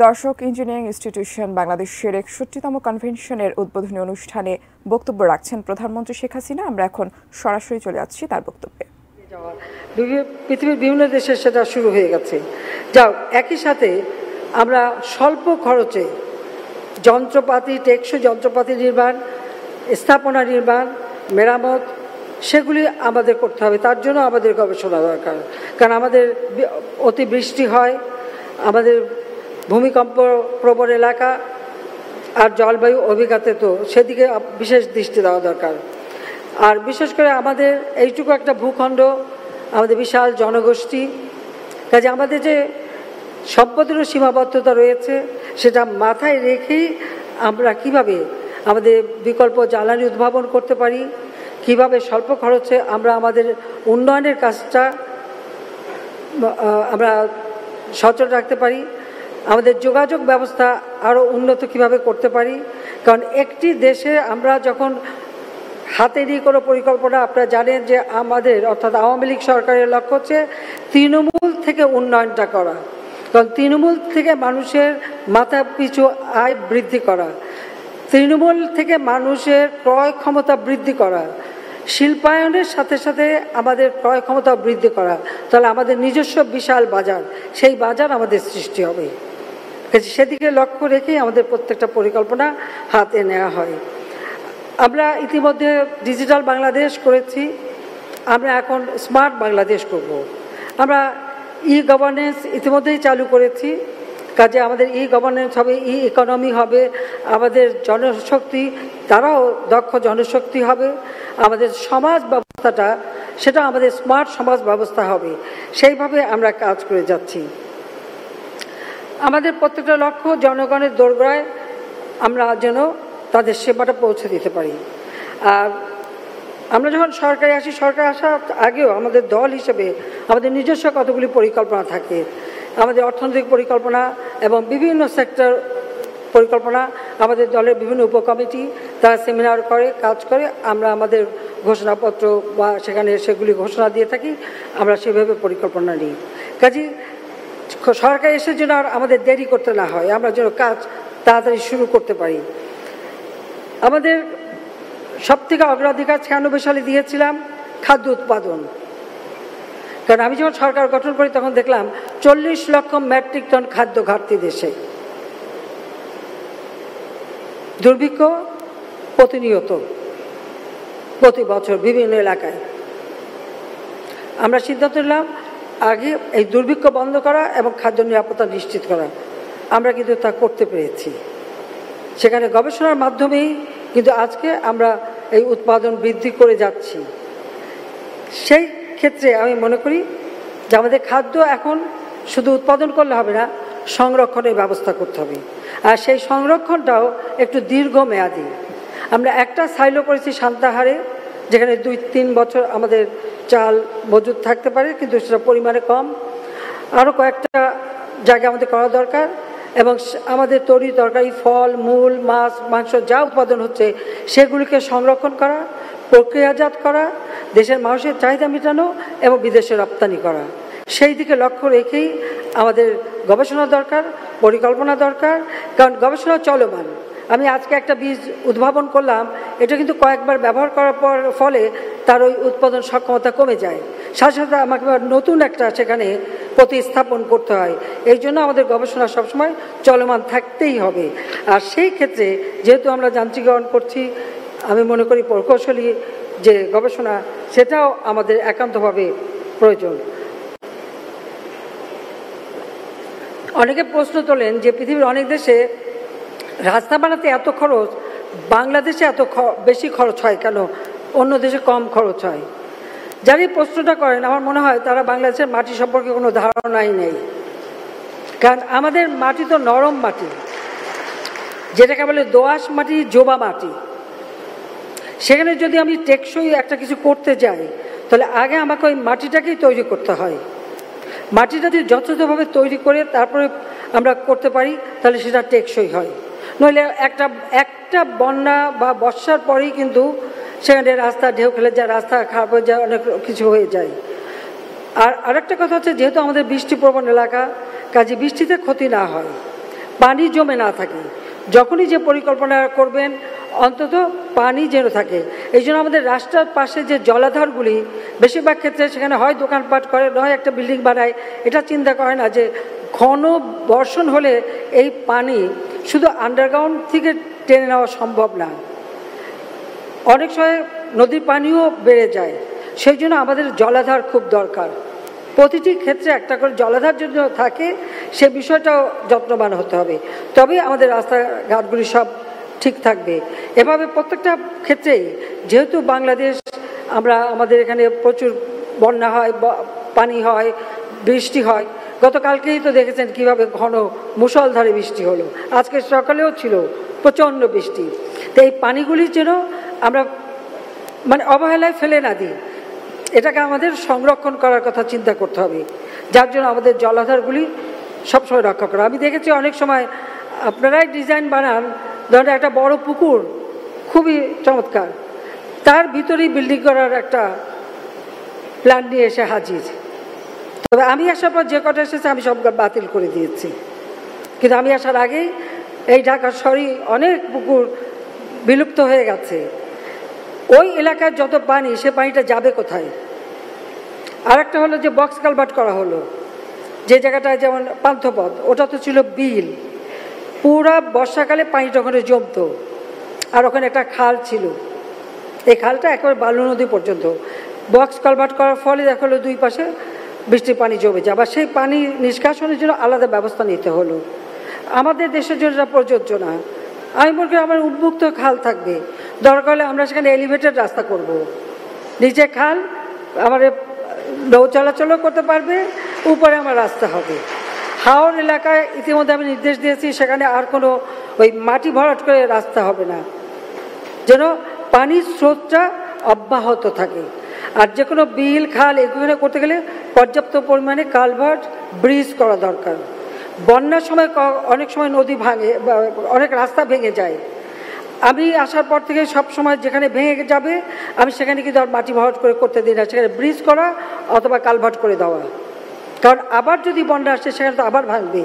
দর্শক, engineering institution বাংলাদেশের ৬১তম কনভেনশনের উদ্বোধনী অনুষ্ঠানে বক্তব্য রাখছেন প্রধানমন্ত্রী শেখ হাসিনা। আমরা এখন সরাসরি চলে যাচ্ছি তার বক্তব্যে। পৃথিবীর বিভিন্ন দেশে সেটা শুরু হয়ে গেছে। যাও, একই সাথে আমরা স্বল্প খরচে যন্ত্রপাতি, টেকসই যন্ত্রপাতি নির্মাণ, স্থাপনা নির্মাণ, মেরামত, সেগুলি আমাদের করতে হবে। তার জন্য আমাদের গবেষণা দরকার, কারণ আমাদের অতিবৃষ্টি হয়, আমাদের ভূমিকম্প প্রবণ এলাকা আর জলবায়ু অভিঘাতে, তো সেদিকে বিশেষ দৃষ্টি দেওয়া দরকার। আর বিশেষ করে আমাদের এইটুকু একটা ভূখণ্ড, আমাদের বিশাল জনগোষ্ঠী, কাজে আমাদের যে সম্পদেরও সীমাবদ্ধতা রয়েছে, সেটা মাথায় রেখেই আমরা কিভাবে আমাদের বিকল্প জ্বালানি উদ্ভাবন করতে পারি, কিভাবে স্বল্প খরচে আমরা আমাদের উন্নয়নের কাজটা আমরা সচল রাখতে পারি, আমাদের যোগাযোগ ব্যবস্থা আরও উন্নত কিভাবে করতে পারি। কারণ একটি দেশে আমরা যখন হাতে নিয়ে কোনো পরিকল্পনা, আপনারা জানেন যে আমাদের অর্থাৎ আওয়ামী লীগ সরকারের লক্ষ্য হচ্ছে তৃণমূল থেকে উন্নয়নটা করা, কারণ তৃণমূল থেকে মানুষের মাথা পিছু আয় বৃদ্ধি করা, তৃণমূল থেকে মানুষের ক্রয় ক্ষমতা বৃদ্ধি করা, শিল্পায়নের সাথে সাথে আমাদের ক্রয় ক্ষমতা বৃদ্ধি করা, তাহলে আমাদের নিজস্ব বিশাল বাজার, সেই বাজার আমাদের সৃষ্টি হবে। সেদিকে লক্ষ্য রেখেই আমাদের প্রত্যেকটা পরিকল্পনা হাতে নেওয়া হয়। আমরা ইতিমধ্যে ডিজিটাল বাংলাদেশ করেছি, আমরা এখন স্মার্ট বাংলাদেশ করব। আমরা ই গভর্নেন্স ইতিমধ্যেই চালু করেছি, কাজে আমাদের ই গভর্নেন্স হবে, ই ইকোনমি হবে, আমাদের জনশক্তি তারাও দক্ষ জনশক্তি হবে, আমাদের সমাজ ব্যবস্থাটা সেটা আমাদের স্মার্ট সমাজ ব্যবস্থা হবে। সেইভাবে আমরা কাজ করে যাচ্ছি। আমাদের প্রত্যেকটা লক্ষ্য জনগণের দোরগোড়ায় আমরা যেন তাদের সেবাটা পৌঁছে দিতে পারি। আর আমরা যখন সরকারে আসি, সরকার আসার আগেও আমাদের দল হিসেবে আমাদের নিজস্ব কতগুলি পরিকল্পনা থাকে, আমাদের অর্থনৈতিক পরিকল্পনা এবং বিভিন্ন সেক্টর পরিকল্পনা, আমাদের দলের বিভিন্ন উপকমিটি তারা সেমিনার করে, কাজ করে, আমরা আমাদের ঘোষণাপত্র বা সেখানে সেগুলি ঘোষণা দিয়ে থাকি, আমরা সেভাবে পরিকল্পনা নিই। কাজেই সরকার এসে যেন আর আমাদের দেরি করতে না হয়, আমরা যেন কাজ তাড়াতাড়ি শুরু করতে পারি। আমাদের সবথেকে অগ্রাধিকার 96 সালে দিয়েছিলাম খাদ্য উৎপাদন, কারণ আমি যখন সরকার গঠন করি তখন দেখলাম 40 লক্ষ মেট্রিক টন খাদ্য ঘাটতি দেশে, দুর্ভিক্ষ প্রতিনিয়ত প্রতি বছর বিভিন্ন এলাকায়। আমরা সিদ্ধান্ত নিলাম আগে এই দুর্ভিক্ষ বন্ধ করা এবং খাদ্য নিরাপত্তা নিশ্চিত করা। আমরা কিন্তু তা করতে পেরেছি, সেখানে গবেষণার মাধ্যমেই কিন্তু আজকে আমরা এই উৎপাদন বৃদ্ধি করে যাচ্ছি। সেই ক্ষেত্রে আমি মনে করি যে আমাদের খাদ্য এখন শুধু উৎপাদন করলে হবে না, সংরক্ষণের ব্যবস্থা করতে হবে। আর সেই সংরক্ষণটাও একটু দীর্ঘমেয়াদী। আমরা একটা সাইলো করেছি সান্তাহারে, যেখানে 2-3 বছর আমাদের চাল মজুদ থাকতে পারে, কিন্তু সেটা পরিমাণে কম। আরও কয়েকটা জায়গা আমাদের করা দরকার, এবং আমাদের তরি তরকারি, ফল মূল, মাছ মাংস যা উৎপাদন হচ্ছে সেগুলিকে সংরক্ষণ করা, প্রক্রিয়াজাত করা, দেশের মানুষের চাহিদা মেটানো এবং বিদেশে রপ্তানি করা। সেই দিকে লক্ষ্য রেখেই আমাদের গবেষণা দরকার, পরিকল্পনা দরকার, কারণ গবেষণা চলমান। আমি আজকে একটা বীজ উদ্ভাবন করলাম, এটা কিন্তু কয়েকবার ব্যবহার করার ফলে তার ওই উৎপাদন সক্ষমতা কমে যায়, সাথে সাথে আমাকে নতুন একটা সেখানে প্রতিস্থাপন করতে হয়। এই জন্য আমাদের গবেষণা সবসময় চলমান থাকতেই হবে। আর সেই ক্ষেত্রে যেহেতু আমরা যান্ত্রিকরণ করছি, আমি মনে করি প্রকৌশলী যে গবেষণা সেটাও আমাদের একান্তভাবে প্রয়োজন। অনেকে প্রশ্ন তোলেন যে পৃথিবীর অনেক দেশে রাস্তা বানাতে এত খরচ, বাংলাদেশে এত বেশি খরচ হয় কেন, অন্য দেশে কম খরচ হয়? যারা এই প্রশ্নটা করেন আমার মনে হয় তারা বাংলাদেশের মাটি সম্পর্কে কোনো ধারণাই নেই। কারণ আমাদের মাটি তো নরম মাটি, যেটাকে বলে দোআঁশ মাটি, জোবা মাটি। সেখানে যদি আমি টেকসই একটা কিছু করতে যাই, তাহলে আগে আমাকে ওই মাটিটাকেই তৈরি করতে হয়। মাটিটা যদি যথাযথভাবে তৈরি করে তারপরে আমরা করতে পারি, তাহলে সেটা টেকসই হয়। নইলে একটা বন্যা বা বর্ষার পরেই কিন্তু সেখানে রাস্তা ঢেউ খেলে যায়, রাস্তা খারাপ হয়ে যায়, অনেক কিছু হয়ে যায়। আর আরেকটা কথা হচ্ছে, যেহেতু আমাদের বৃষ্টিপ্রবণ এলাকা, কাজে বৃষ্টিতে ক্ষতি না হয়, পানি জমে না থাকে। যখনই যে পরিকল্পনা করবেন অন্তত পানি যেন থাকে। এই জন্য আমাদের রাস্তার পাশে যে জলাধারগুলি বেশিরভাগ ক্ষেত্রে সেখানে হয় দোকানপাট করে, নয় একটা বিল্ডিং বানায়। এটা চিন্তা করে না যে ঘন বর্ষণ হলে এই পানি শুধু আন্ডারগ্রাউন্ড থেকে টেনে নেওয়া সম্ভব না, অনেক সময় নদীর পানিও বেড়ে যায়। সেই জন্য আমাদের জলাধার খুব দরকার। প্রতিটি ক্ষেত্রে একটা করে জলাধার যদি থাকে সে বিষয়টাও যত্নবান হতে হবে, তবেই আমাদের রাস্তাঘাটগুলি সব ঠিক থাকবে। এভাবে প্রত্যেকটা ক্ষেত্রেই যেহেতু বাংলাদেশ, আমাদের এখানে প্রচুর বন্যা হয়, পানি হয়, বৃষ্টি হয়। গতকালকেই তো দেখেছেন কিভাবে ঘন মুষলধারে বৃষ্টি হলো, আজকে সকালেও ছিল প্রচণ্ড বৃষ্টি। তো এই পানিগুলি যেন আমরা অবহেলায় ফেলে না দিই, এটাকে আমাদের সংরক্ষণ করার কথা চিন্তা করতে হবে, যার জন্য আমাদের জলাধারগুলি সবসময় রক্ষা করা। আমি দেখেছি অনেক সময় আপনারাই ডিজাইন বানান, ধরেন একটা বড় পুকুর খুবই চমৎকার, তার ভিতরেই বিল্ডিং করার একটা প্ল্যান নিয়ে এসে হাজির। তবে আমি আসার পর যে কটা এসেছে আমি সব বাতিল করে দিয়েছি, কিন্তু আমি আসার আগেই এই ঢাকা শহরে অনেক পুকুর বিলুপ্ত হয়ে গেছে। ওই এলাকার যত পানি, সে পানিটা যাবে কোথায়? আর একটা হলো যে বক্স কালভার্ট করা হলো যে জায়গাটায়, যেমন পান্থপথ, ওটা তো ছিল বিল, পুরা বর্ষাকালে পানিটা ওখানে জমতো। আর ওখানে একটা খাল ছিল, এই খালটা একেবারে বালু নদী পর্যন্ত। বক্স কালভার্ট করার ফলে দেখা হলো দুই পাশে বৃষ্টির পানি জমে যায়, আবার সেই পানি নিষ্কাশনের জন্য আলাদা ব্যবস্থা নিতে হলো। আমাদের দেশের জন্য এটা প্রযোজ্য না। আমি মনে করি আমার উন্মুক্ত খাল থাকবে, দরকার হলে আমরা সেখানে এলিভেটেড রাস্তা করব। নিচে খাল, আমাদের নৌ চলাচলও করতে পারবে, উপরে আমার রাস্তা হবে। হাওড় এলাকায় ইতিমধ্যে আমি নির্দেশ দিয়েছি, সেখানে আর কোনো ওই মাটি ভরাট করে রাস্তা হবে না, যেন পানির স্রোতটা অব্যাহত থাকে। আর যে কোনো বিল, খাল এগুলো করতে গেলে পর্যাপ্ত পরিমাণে কালভার্ট, ব্রিজ করা দরকার। বন্যার সময় অনেক সময় নদী ভাঙে, অনেক রাস্তা ভেঙে যায়। আমি আসার পর থেকে সব সময় যেখানে ভেঙে যাবে আমি সেখানে কিন্তু আর মাটি ভরাট করে করতে দিই না, সেখানে ব্রিজ করা অথবা কালভার্ট করে দেওয়া, কারণ আবার যদি বন্যা আসে সেখানে তো আবার ভাঙবে।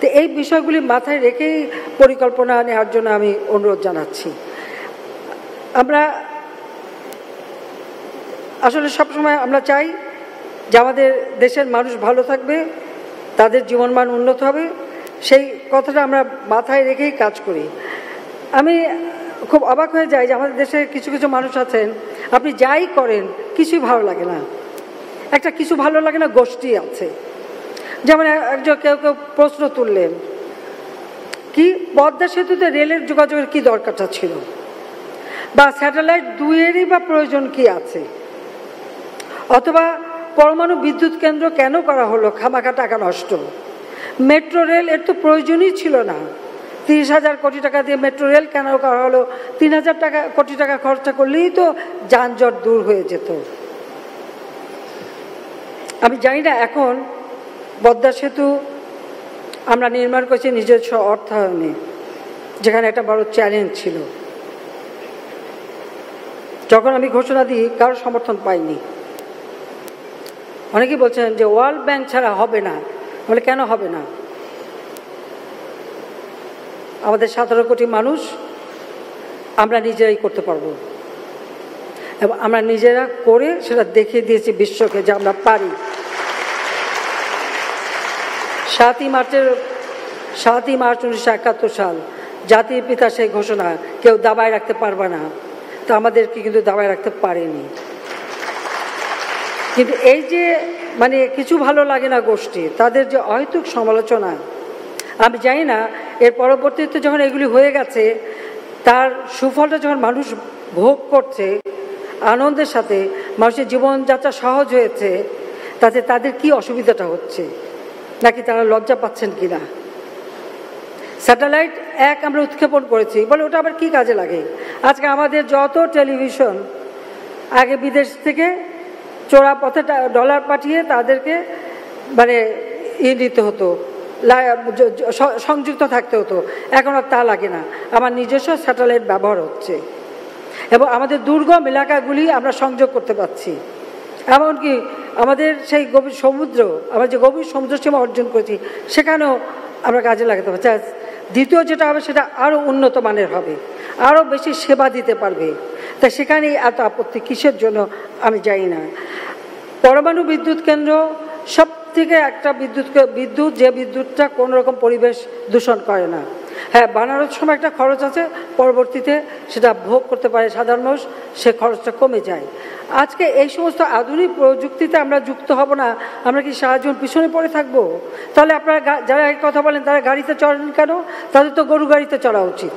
তো এই বিষয়গুলি মাথায় রেখেই পরিকল্পনা নেওয়ার জন্য আমি অনুরোধ জানাচ্ছি। আমরা আসলে সবসময় আমরা চাই যে আমাদের দেশের মানুষ ভালো থাকবে, তাদের জীবনমান উন্নত হবে, সেই কথাটা আমরা মাথায় রেখেই কাজ করি। আমি খুব অবাক হয়ে যাই যে আমাদের দেশে কিছু কিছু মানুষ আছেন, আপনি যাই করেন কিছুই ভালো লাগে না, একটা কিছু ভালো লাগে না গোষ্ঠী আছে। যেমন একজন কেউ কেউ প্রশ্ন তুললেন, কি পদ্মা সেতুতে রেলের যোগাযোগের কি দরকারটা ছিল, বা স্যাটেলাইট দুইয়েরই বা প্রয়োজন কি আছে, অথবা পরমাণু বিদ্যুৎ কেন্দ্র কেন করা হলো, খামাখা টাকা নষ্ট। মেট্রো রেল এর তো প্রয়োজনই ছিল না, 30,000 কোটি টাকা দিয়ে মেট্রো রেল কেন করা হলো? 3,000 কোটি টাকা খরচা করলেই তো যানজট দূর হয়ে যেত। আমি জানি না এখন পদ্মা সেতু আমরা নির্মাণ করছি নিজস্ব অর্থায়নে, যেখানে একটা বড় চ্যালেঞ্জ ছিল। যখন আমি ঘোষণা দিই কারোর সমর্থন পাইনি। অনেকেই বলছেন যে ওয়ার্ল্ড ব্যাংক ছাড়া হবে না, বলে কেন হবে না? আমাদের 17 কোটি মানুষ, আমরা নিজেরাই করতে পারবো, এবং আমরা নিজেরা করে সেটা দেখিয়ে দিয়েছি বিশ্বকে যে আমরা পারি। 7ই মার্চ 1971 সাল জাতির পিতা সেই ঘোষণা কেউ দাবায় রাখতে পারবে না, তা আমাদেরকে কিন্তু দাবায় রাখতে পারেনি। কিন্তু এই যে কিছু ভালো লাগে না গোষ্ঠী, তাদের যে অহেতুক সমালোচনা, আমি জানি না এর পরবর্তীতে যখন এগুলি হয়ে গেছে তার সুফলটা যখন মানুষ ভোগ করছে আনন্দের সাথে, মানুষের জীবনযাত্রা সহজ হয়েছে, তাতে তাদের কি অসুবিধাটা হচ্ছে, নাকি তারা লজ্জা পাচ্ছেন কিনা। স্যাটেলাইট আমরা উৎক্ষেপণ করেছি বলে ওটা আবার কি কাজে লাগে? আজকে আমাদের যত টেলিভিশন, আগে বিদেশ থেকে চোরা পথে ডলার পাঠিয়ে তাদেরকে দিতে হতো, সংযুক্ত থাকতে হতো, এখন আর তা লাগে না। আমার নিজস্ব স্যাটেলাইট ব্যবহার হচ্ছে এবং আমাদের দুর্গম এলাকাগুলি আমরা সংযোগ করতে পারছি। এমনকি আমাদের সেই গভীর সমুদ্র, আমরা যে গভীর সমুদ্র সীমা অর্জন করেছি, সেখানেও আমরা কাজে লাগাতে পারছি। দ্বিতীয় যেটা হবে সেটা আরও উন্নত মানের হবে, আরও বেশি সেবা দিতে পারবে। তা সেখানেই এত আপত্তি কিসের জন্য আমি জানি না। পরমাণু বিদ্যুৎ কেন্দ্র সব থেকে একটা বিদ্যুৎ যে বিদ্যুৎটা কোনো রকম পরিবেশ দূষণ করে না। হ্যাঁ, বানানোর সময় একটা খরচ আছে, পরবর্তীতে সেটা ভোগ করতে পারে সাধারণ মানুষ, সে খরচটা কমে যায়। আজকে এই সমস্ত আধুনিক প্রযুক্তিতে আমরা যুক্ত হব না, আমরা কি সারা জীবন পিছনে পড়ে থাকবো? তাহলে আপনারা যারা এই কথা বলেন তারা গাড়িতে চড়েন কেন? তাদের তো গরু গাড়িতে চড়া উচিত।